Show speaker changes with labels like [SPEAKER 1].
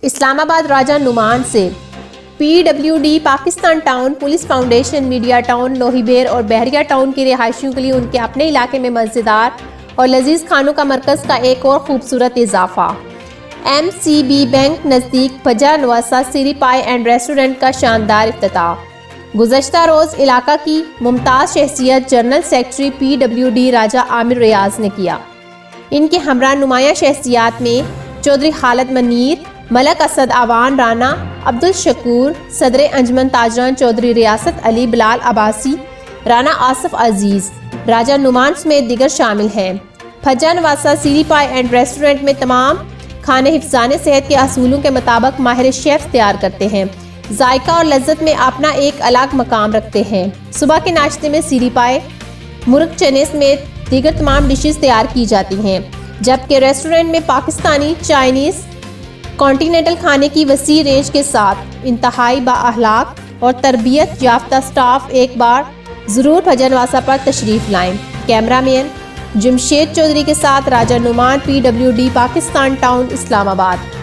[SPEAKER 1] اسلام آباد راجہ نعمان سے PWD Pakistan town, police foundation, media town, Lohi Bher اور بحریہ ٹاؤن کے رہائشیوں کے لیے ان کے اپنے علاقے میں مزیدار اور لذیذ کھانوں کا مرکز کا ایک اور خوبصورت اضافہ۔ MCB بینک نزدیک پھجا نواسا سری پائے اینڈ ریسٹورنٹ کا شاندار افتتاح۔ گزشتہ روز علاقہ کی ممتاز شخصیت جنرل سیکرٹری PWD راجہ عامر ریاض نے کیا۔ ان کے ہمراہ نمایاں شخصیات میں چودھری خالد منیر، ملک اسد آوان رانا، عبدالشکور، صدر انجمن تاجران چودھری ریاست علی، بلال عباسی، رانا آصف عزیز، راجہ نعمان سمیت دیگر شامل ہیں۔ پھجا نواسا سری پائے اینڈ ریسٹورنٹ میں تمام کھانے حفظان صحت کے اصولوں کے مطابق ماہر شیف تیار کرتے ہیں، ذائقہ اور لذت میں اپنا ایک الگ مقام رکھتے ہیں۔ صبح کے ناشتے میں سری پائے، مرغ چنے سمیت دیگر تمام ڈشز تیار کی جاتی ہیں، جبکہ ریسٹورنٹ میں پاکستانی، چائنیز، کانٹیننٹل کھانے کی وسیع رینج کے ساتھ انتہائی بااخلاق اور تربیت یافتہ سٹاف ایک بار ضرور پھجا نواسا پر تشریف لائیں۔ کیمرہ مین جمشید چودھری کے ساتھ راجہ نعمان، PWD پاکستان ٹاؤن، اسلام آباد۔